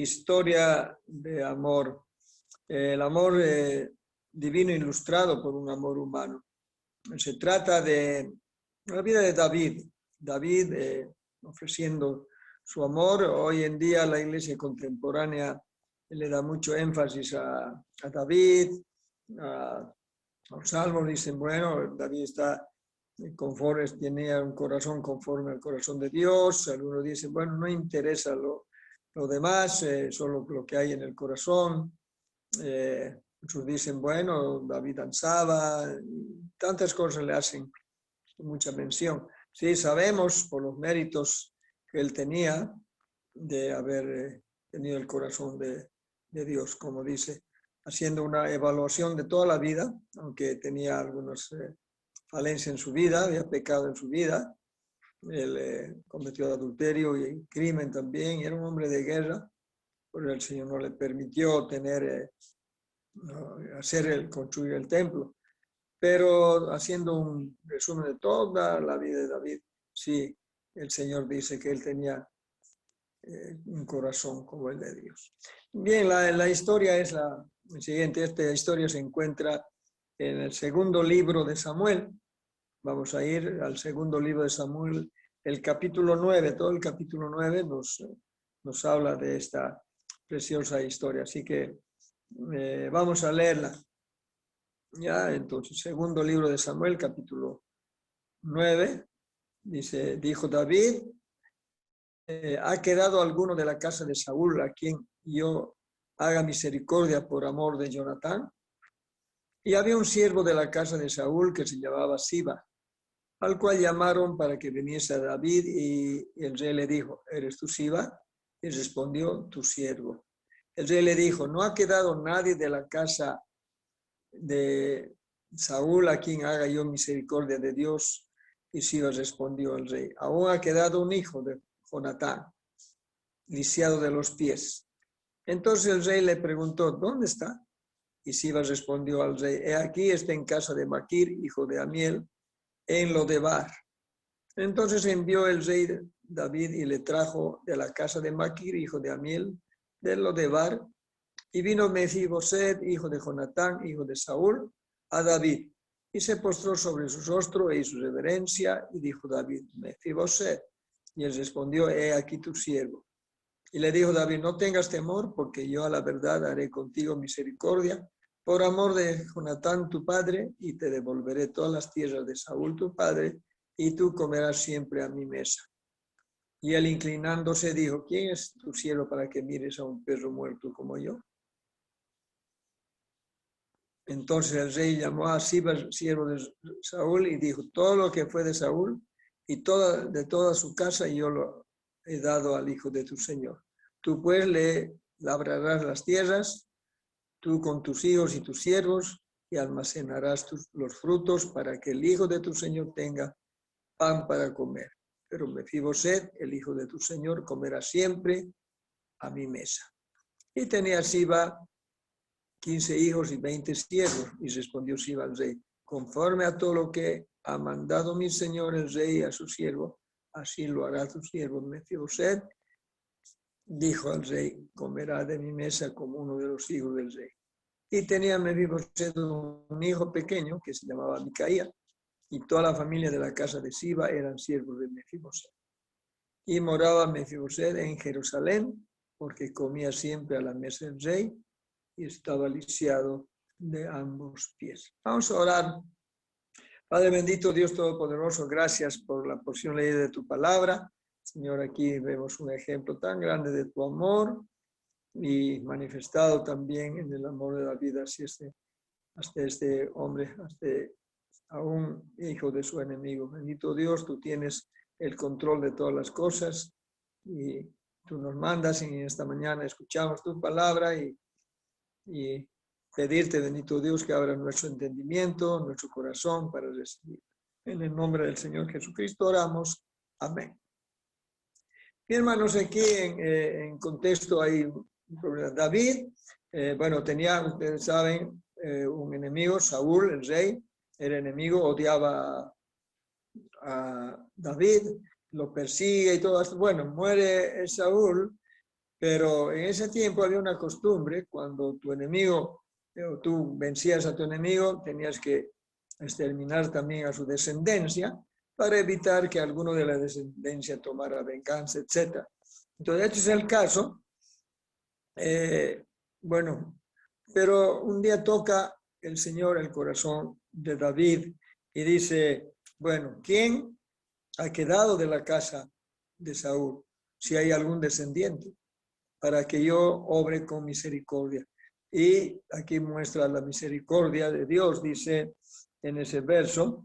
historia de amor. El amor divino ilustrado por un amor humano. Se trata de la vida de David. David ofreciendo su amor. Hoy en día la iglesia contemporánea le da mucho énfasis a David. Los salmos dicen, bueno, David está conforme, tenía un corazón conforme al corazón de Dios. Algunos dicen, bueno, no interesa lo demás, solo lo que hay en el corazón. Muchos dicen, bueno, David danzaba, tantas cosas le hacen mucha mención. Sí, sabemos por los méritos que él tenía de haber tenido el corazón de Dios, como dice, haciendo una evaluación de toda la vida, aunque tenía algunas falencias en su vida, había pecado en su vida. Él cometió adulterio y crimen también, y era un hombre de guerra, pero el Señor no le permitió tener, construir el templo. Pero haciendo un resumen de toda la vida de David, sí, el Señor dice que él tenía un corazón como el de Dios. Bien, la historia es la siguiente. Esta historia se encuentra en el segundo libro de Samuel. Vamos a ir al segundo libro de Samuel, el capítulo 9. Todo el capítulo 9 nos habla de esta preciosa historia. Así que vamos a leerla. Ya, entonces, segundo libro de Samuel, capítulo 9, dijo David, ¿ha quedado alguno de la casa de Saúl a quien yo haga misericordia por amor de Jonatán? Y había un siervo de la casa de Saúl que se llamaba Siba, al cual llamaron para que viniese a David, y el rey le dijo, ¿eres tú Siba? Y respondió, tu siervo. El rey le dijo, ¿no ha quedado nadie de la casa de Saúl a quien haga yo misericordia de Dios? Y Siba respondió al rey, aún ha quedado un hijo de Jonatán, lisiado de los pies. Entonces el rey le preguntó, ¿dónde está? Y Siba respondió al rey, he aquí, está en casa de Maquir, hijo de Amiel, en Lodebar. Entonces envió el rey David y le trajo de la casa de Maquir, hijo de Amiel, de Lodebar. Y vino Mefiboset, hijo de Jonatán, hijo de Saúl, a David. Y se postró sobre su rostro e hizo reverencia. Y dijo David, Mefiboset. Y él respondió, he aquí tu siervo. Y le dijo David, no tengas temor, porque yo a la verdad haré contigo misericordia, por amor de Jonatán tu padre, y te devolveré todas las tierras de Saúl tu padre, y tú comerás siempre a mi mesa. Y él inclinándose dijo, ¿quién es tu siervo para que mires a un perro muerto como yo? Entonces el rey llamó a Siba, siervo de Saúl, y dijo, todo lo que fue de Saúl y de toda su casa yo lo he dado al hijo de tu señor. Tú pues le labrarás las tierras, tú con tus hijos y tus siervos, y almacenarás los frutos para que el hijo de tu señor tenga pan para comer. Pero Mefiboset, el hijo de tu señor, comerá siempre a mi mesa. Y tenía Siba 15 hijos y 20 siervos. Y respondió Siba al rey, conforme a todo lo que ha mandado mi señor el rey a su siervo, así lo hará tu siervo Mefiboset. Dijo al rey, comerá de mi mesa como uno de los hijos del rey. Y tenía Mefiboset un hijo pequeño que se llamaba Micaía, y toda la familia de la casa de Siba eran siervos de Mefiboset. Y moraba Mefiboset en Jerusalén, porque comía siempre a la mesa del rey, y estaba lisiado de ambos pies. Vamos a orar. Padre bendito, Dios Todopoderoso, gracias por la porción leída de tu palabra. Señor, aquí vemos un ejemplo tan grande de tu amor y manifestado también en el amor de David hacia este hombre, a un hijo de su enemigo. Bendito Dios, tú tienes el control de todas las cosas y tú nos mandas, y esta mañana escuchamos tu palabra y pedirte, bendito Dios, que abra nuestro entendimiento, nuestro corazón para recibir. En el nombre del Señor Jesucristo oramos. Amén. Bien, hermanos, aquí en contexto hay un problema. David, bueno, tenía, ustedes saben, un enemigo, Saúl, el rey, era enemigo, odiaba a David, lo persigue y todo esto. Bueno, muere Saúl Pero en ese tiempo había una costumbre, cuando tu enemigo, o tú vencías a tu enemigo, tenías que exterminar también a su descendencia para evitar que alguno de la descendencia tomara venganza, etc. Entonces, este es el caso. Bueno, pero un día toca el Señor el corazón de David y dice, bueno, ¿quién ha quedado de la casa de Saúl? Si hay algún descendiente, para que yo obre con misericordia. Y aquí muestra la misericordia de Dios, dice en ese verso,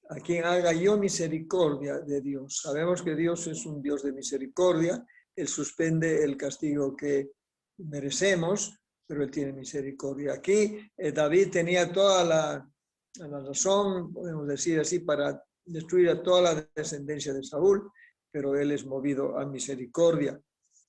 a quien haga yo misericordia de Dios. Sabemos que Dios es un Dios de misericordia, Él suspende el castigo que merecemos, pero Él tiene misericordia. Aquí David tenía toda la razón, podemos decir así, para destruir a toda la descendencia de Saúl, pero Él es movido a misericordia.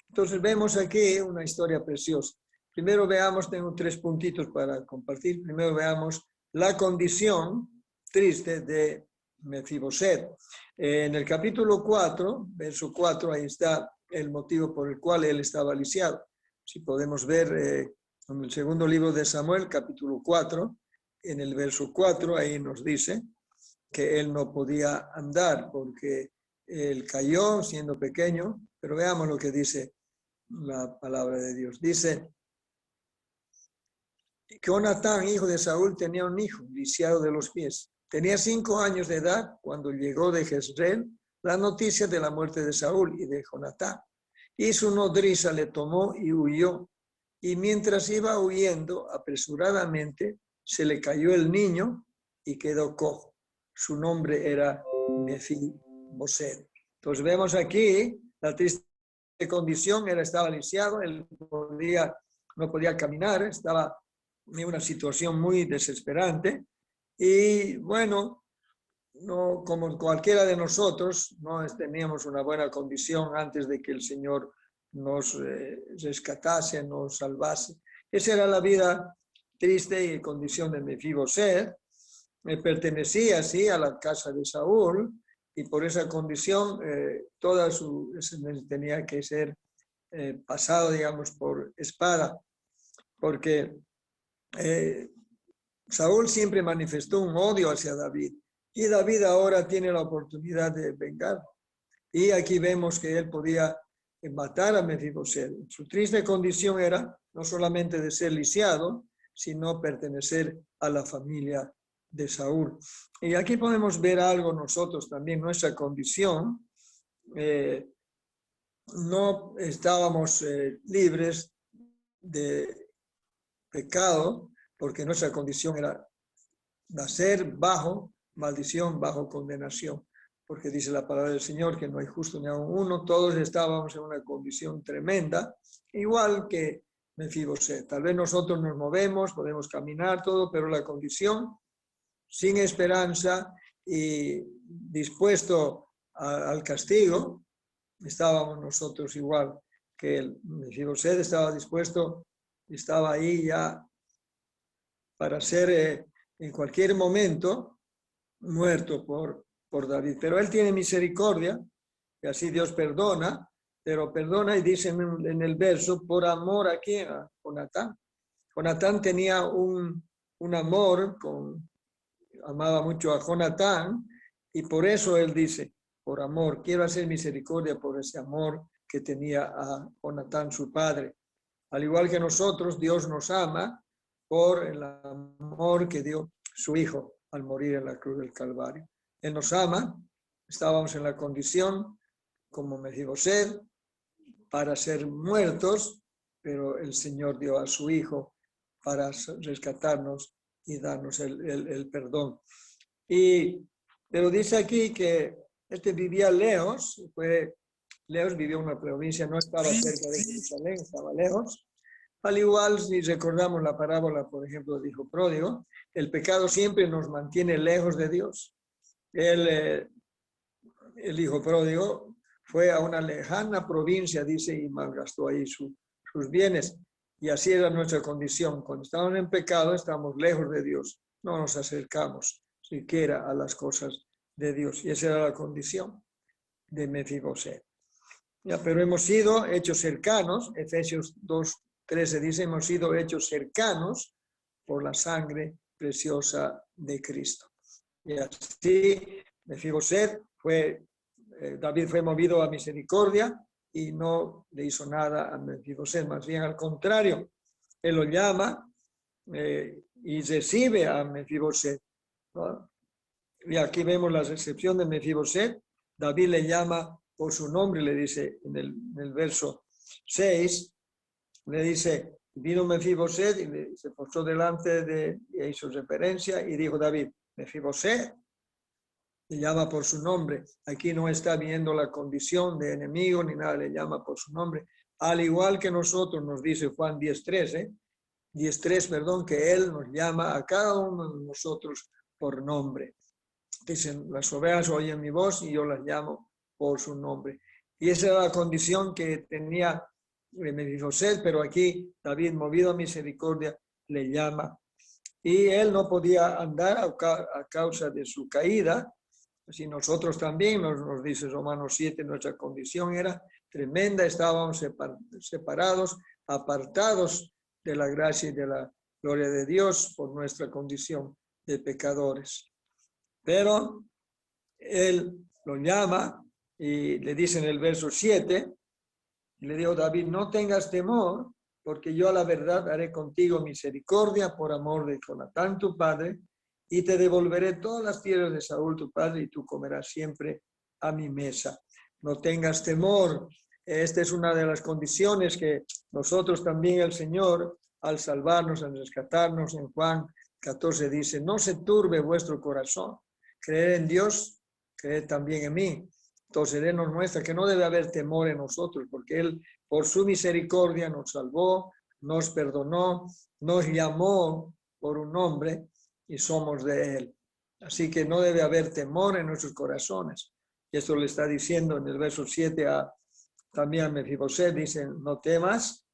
Entonces vemos aquí una historia preciosa. Primero veamos, tengo 3 puntitos para compartir. Primero veamos la condición triste de Mefiboset. En el capítulo 4, verso 4, ahí está el motivo por el cual él estaba lisiado. Si podemos ver en el segundo libro de Samuel, capítulo 4, en el verso 4, ahí nos dice que él no podía andar porque él cayó siendo pequeño, pero veamos lo que dice la palabra de Dios. Dice que Jonatán, hijo de Saúl, tenía un hijo lisiado de los pies. Tenía 5 años de edad cuando llegó de Jezreel la noticia de la muerte de Saúl y de Jonatán. Y su nodriza le tomó y huyó. Y mientras iba huyendo apresuradamente, se le cayó el niño y quedó cojo. Su nombre era Mefiboset. Entonces vemos aquí la triste condición, él estaba lisiado, él no podía caminar, estaba en una situación muy desesperante y bueno, no, como cualquiera de nosotros, no teníamos una buena condición antes de que el Señor nos rescatase, nos salvase. Esa era la vida triste y condición de Mefiboset. Me pertenecía, sí, a la casa de Saúl, y por esa condición toda su descendencia tenía que ser pasado, digamos, por espada, porque Saúl siempre manifestó un odio hacia David, y David ahora tiene la oportunidad de vengar. Y aquí vemos que él podía matar a Mefiboset. Su triste condición era no solamente de ser lisiado, sino pertenecer a la familia de Saúl. Y aquí podemos ver algo nosotros también, nuestra condición. No estábamos libres de pecado, porque nuestra condición era nacer bajo maldición, bajo condenación, porque dice la palabra del Señor que no hay justo ni aun uno, todos estábamos en una condición tremenda, igual que Mefiboset. Tal vez nosotros nos movemos, podemos caminar, todo, pero la condición sin esperanza y dispuesto al castigo, estábamos nosotros igual que el Mefiboset estaba dispuesto, estaba ahí ya para ser en cualquier momento muerto por David. Pero él tiene misericordia, y así Dios perdona, pero perdona y dice en el verso, por amor a quién, a Jonatán. Jonatán tenía un amor, amaba mucho a Jonatán, y por eso él dice, por amor, quiero hacer misericordia por ese amor que tenía a Jonatán, su padre. Al igual que nosotros, Dios nos ama por el amor que dio su Hijo al morir en la cruz del Calvario. Él nos ama, estábamos en la condición, como Mefiboset, para ser muertos, pero el Señor dio a su Hijo para rescatarnos y darnos el perdón. Pero dice aquí que vivía lejos, vivió en una provincia, no estaba cerca de Jerusalén, estaba lejos. Al igual, si recordamos la parábola, por ejemplo, del hijo pródigo, el pecado siempre nos mantiene lejos de Dios. El hijo pródigo fue a una lejana provincia, dice, y malgastó ahí sus bienes. Y así era nuestra condición. Cuando estamos en pecado, estamos lejos de Dios. No nos acercamos siquiera a las cosas de Dios. Y esa era la condición de Mefiboset. Ya, pero hemos sido hechos cercanos, Efesios 2:13 dice, hemos sido hechos cercanos por la sangre preciosa de Cristo. Y así, Mefiboset David fue movido a misericordia y no le hizo nada a Mefiboset, más bien al contrario, él lo llama y recibe a Mefiboset, ¿no? Y aquí vemos la recepción de Mefiboset. David le llama por su nombre, le dice en el verso 6, le dice, vino Mefiboset y se postró delante y hizo reverencia y dijo David, Mefiboset, le llama por su nombre. Aquí no está viendo la condición de enemigo ni nada, le llama por su nombre. Al igual que nosotros, nos dice Juan 10:3, 10:3, perdón, que Él nos llama a cada uno de nosotros por nombre. Dicen, las ovejas oyen mi voz y yo las llamo por su nombre. Y esa era la condición que tenía Mefiboset, pero aquí David, movido a misericordia, le llama. Y él no podía andar a causa de su caída. Así nosotros también, nos dice Romanos 7, nuestra condición era tremenda, estábamos separados, apartados de la gracia y de la gloria de Dios por nuestra condición de pecadores. Pero él lo llama y le dice en el verso 7, y le dijo David, no tengas temor, porque yo a la verdad haré contigo misericordia por amor de Jonatán tu padre, y te devolveré todas las tierras de Saúl tu padre, y tú comerás siempre a mi mesa. No tengas temor. Esta es una de las condiciones que nosotros también, el Señor, al salvarnos, al rescatarnos, en Juan 14 dice, no se turbe vuestro corazón. Creer en Dios, creer también en mí. Entonces Él nos muestra que no debe haber temor en nosotros, porque Él por su misericordia nos salvó, nos perdonó, nos llamó por un nombre y somos de Él. Así que no debe haber temor en nuestros corazones. Y esto le está diciendo en el verso 7 también a Mefiboset, dice, no temas,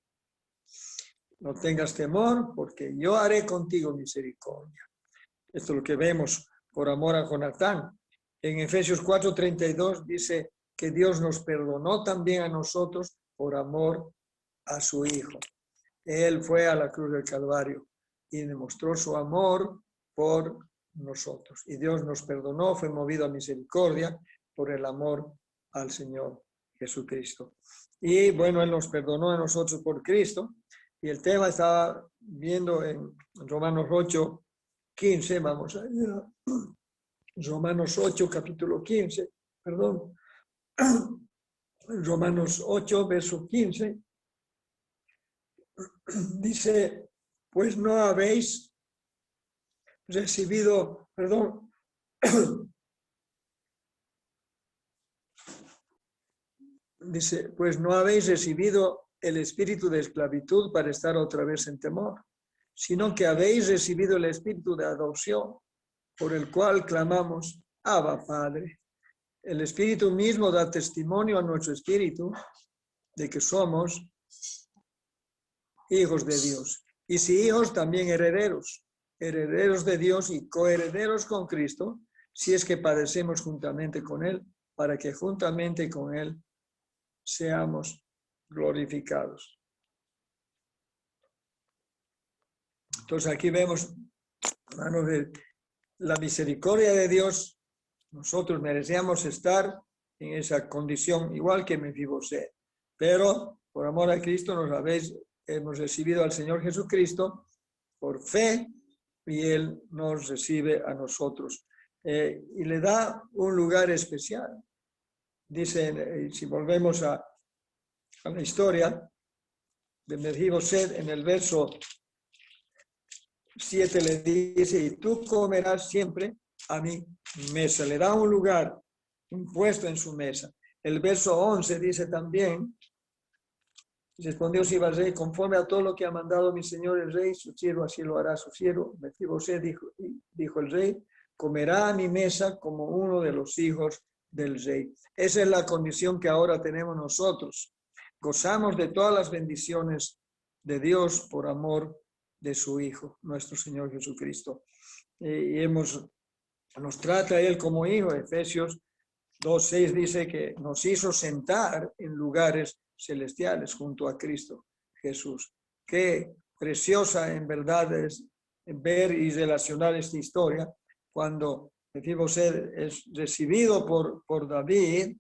no tengas temor, porque yo haré contigo misericordia. Esto es lo que vemos por amor a Jonatán. En Efesios 4:32 dice que Dios nos perdonó también a nosotros por amor a su Hijo. Él fue a la cruz del Calvario y demostró su amor por nosotros. Y Dios nos perdonó, fue movido a misericordia por el amor al Señor Jesucristo. Y bueno, Él nos perdonó a nosotros por Cristo. Y el tema estaba viendo en Romanos 8:15, vamos a ir a Romanos 8, capítulo 15, perdón. Romanos 8, verso 15, dice, pues no habéis recibido, perdón, dice, pues no habéis recibido el espíritu de esclavitud para estar otra vez en temor, sino que habéis recibido el espíritu de adopción, por el cual clamamos, Abba, Padre. El espíritu mismo da testimonio a nuestro espíritu de que somos hijos de Dios. Y si hijos, también herederos, herederos de Dios y coherederos con Cristo, si es que padecemos juntamente con Él, para que juntamente con Él seamos glorificados. Entonces aquí vemos, hermanos, la misericordia de Dios. Nosotros merecíamos estar en esa condición, igual que Mefiboset, pero por amor a Cristo hemos recibido al Señor Jesucristo por fe y Él nos recibe a nosotros y le da un lugar especial. Dice, si volvemos a la historia de Mefiboset, en el verso 7 le dice, y tú comerás siempre a mi mesa. Le da un lugar, un puesto en su mesa. El verso 11 dice también, respondió Siba rey, conforme a todo lo que ha mandado mi señor el rey, su siervo así lo hará su siervo. Mefiboset dijo el rey, comerá a mi mesa como uno de los hijos del rey. Esa es la condición que ahora tenemos nosotros. Gozamos de todas las bendiciones de Dios por amor de su Hijo, nuestro Señor Jesucristo. Y nos trata a Él como hijo. Efesios 2:6 dice que nos hizo sentar en lugares celestiales junto a Cristo Jesús. Qué preciosa en verdad es ver y relacionar esta historia cuando Mefiboset es recibido por David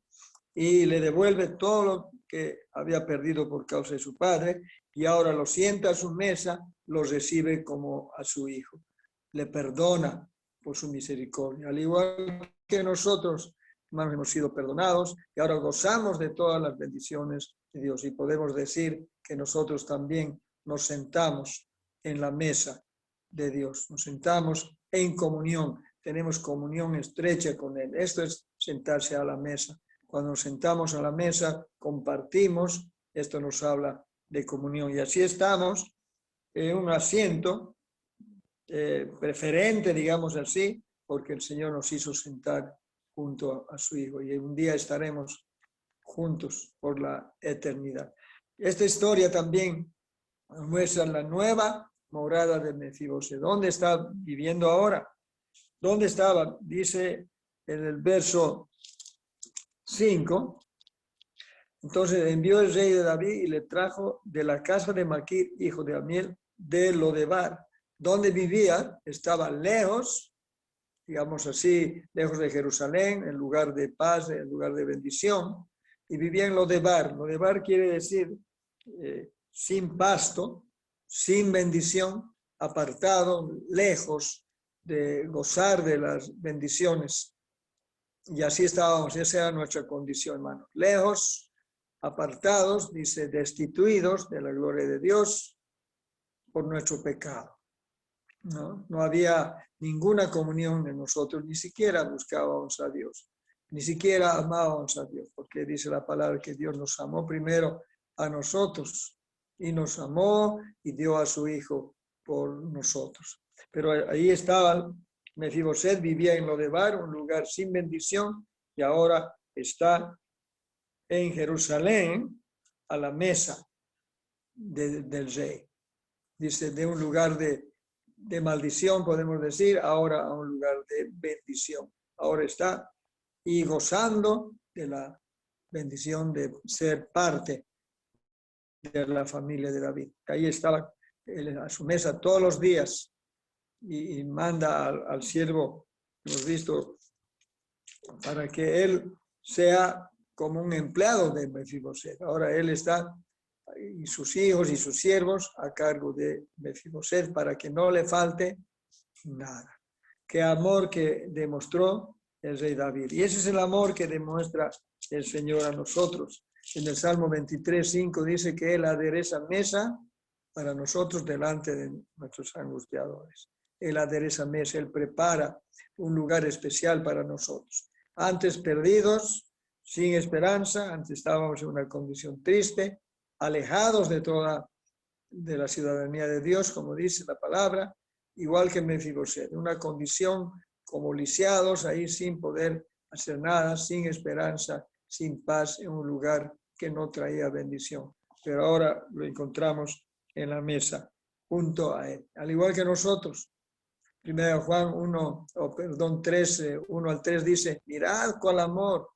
y le devuelve todo lo que había perdido por causa de su padre y ahora lo sienta a su mesa, lo recibe como a su hijo. Le perdona por su misericordia. Al igual que nosotros, hermanos, hemos sido perdonados y ahora gozamos de todas las bendiciones de Dios. Y podemos decir que nosotros también nos sentamos en la mesa de Dios. Nos sentamos en comunión. Tenemos comunión estrecha con Él. Esto es sentarse a la mesa. Cuando nos sentamos a la mesa, compartimos. Esto nos habla de comunión. Y así estamos en un asiento preferente, digamos así, porque el Señor nos hizo sentar junto a su Hijo y un día estaremos juntos por la eternidad. Esta historia también muestra la nueva morada de Mefiboset. ¿Dónde está viviendo ahora? ¿Dónde estaba? Dice en el verso 5. Entonces envió el rey de David y le trajo de la casa de Maquir, hijo de Amiel, de Lodebar. Donde vivía estaba lejos, digamos así, lejos de Jerusalén, en lugar de paz, en lugar de bendición, y vivía en Lodebar. Lodebar quiere decir sin pasto, sin bendición, apartado, lejos de gozar de las bendiciones. Y así estábamos, esa era nuestra condición, hermanos. Lejos, apartados, dice, destituidos de la gloria de Dios por nuestro pecado. No había ninguna comunión en nosotros, ni siquiera buscábamos a Dios, ni siquiera amábamos a Dios, porque dice la palabra que Dios nos amó primero a nosotros y nos amó y dio a su Hijo por nosotros. Pero ahí estaba Mefiboset, vivía en Lodebar, un lugar sin bendición, y ahora está en Jerusalén a la mesa del rey. Dice, de un lugar de maldición, podemos decir, ahora a un lugar de bendición. Ahora está y gozando de la bendición de ser parte de la familia de David. Ahí estaba a su mesa todos los días y manda al siervo, hemos visto, para que él sea como un empleado de Mefiboset. Ahora él está y sus hijos y sus siervos a cargo de Mefiboset para que no le falte nada. Qué amor que demostró el rey David. Y ese es el amor que demuestra el Señor a nosotros. En el Salmo 23:5 dice que Él adereza mesa para nosotros delante de nuestros angustiadores. Él adereza mesa, Él prepara un lugar especial para nosotros. Antes perdidos, sin esperanza, antes estábamos en una condición triste, alejados de la ciudadanía de Dios, como dice la palabra, igual que Mefiboset, una condición como lisiados, ahí sin poder hacer nada, sin esperanza, sin paz, en un lugar que no traía bendición. Pero ahora lo encontramos en la mesa, junto a él, al igual que nosotros. 1 Juan 3, 1 al 3 dice, mirad cuál amor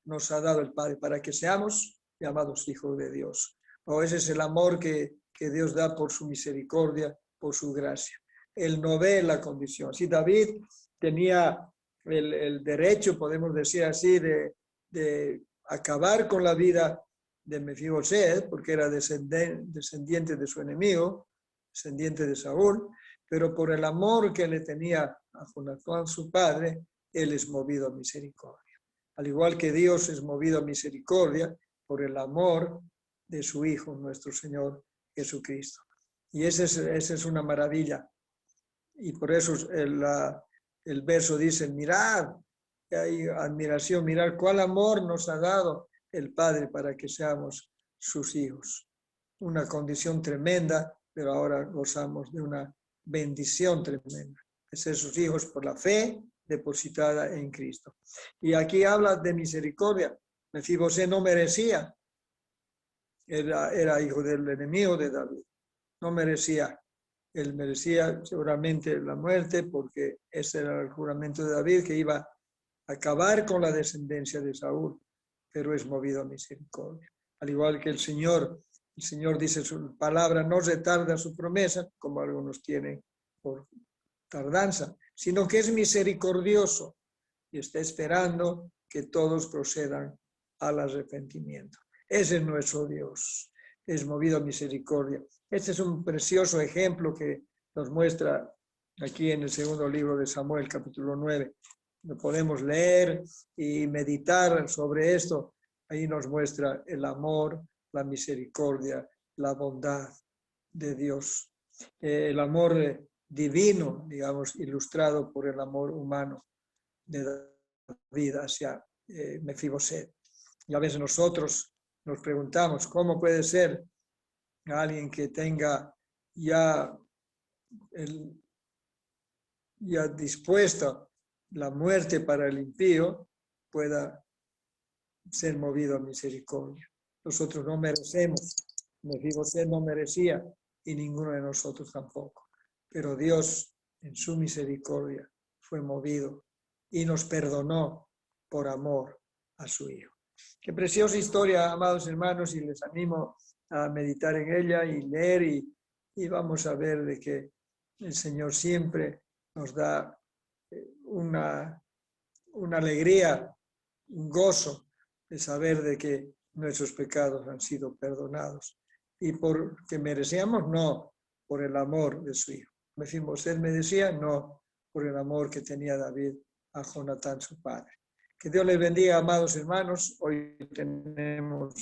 nos ha dado el Padre para que seamos llamados hijos de Dios. Ese es el amor que Dios da por su misericordia, por su gracia. Él no ve la condición. Si David tenía el derecho, podemos decir así, de acabar con la vida de Mefiboset, porque era descendiente de su enemigo, descendiente de Saúl, pero por el amor que le tenía a Jonatán, su padre, él es movido a misericordia. Al igual que Dios es movido a misericordia por el amor de su Hijo, nuestro Señor Jesucristo. Y esa es una maravilla. Y por eso el verso dice, mirad, hay admiración, mirad cuál amor nos ha dado el Padre para que seamos sus hijos. Una condición tremenda, pero ahora gozamos de una bendición tremenda. De ser sus hijos por la fe depositada en Cristo. Y aquí habla de misericordia. Mefiboset no merecía. Era hijo del enemigo de David. No merecía. Él merecía seguramente la muerte porque ese era el juramento de David que iba acabar con la descendencia de Saúl, pero es movido a misericordia. Al igual que el Señor dice su palabra, no retarda su promesa, como algunos tienen por tardanza, sino que es misericordioso y está esperando que todos procedan al arrepentimiento. Ese es nuestro Dios, es movido a misericordia. Este es un precioso ejemplo que nos muestra aquí en el segundo libro de Samuel, capítulo 9. Lo podemos leer y meditar sobre esto. Ahí nos muestra el amor, la misericordia, la bondad de Dios. El amor divino, digamos, ilustrado por el amor humano de David hacia Mefiboset. Y a veces nosotros nos preguntamos, ¿cómo puede ser alguien que tenga ya dispuesta la muerte para el impío pueda ser movido a misericordia? Nosotros no merecemos, Mefiboset no merecía y ninguno de nosotros tampoco. Pero Dios en su misericordia fue movido y nos perdonó por amor a su Hijo. Qué preciosa historia, amados hermanos, y les animo a meditar en ella y leer y vamos a ver de que el Señor siempre nos da una alegría, un gozo de saber de que nuestros pecados han sido perdonados. Y porque merecíamos, no, por el amor de su Hijo. Mefiboset merecía, no, por el amor que tenía David a Jonatán, su padre. Que Dios les bendiga, amados hermanos. Hoy tenemos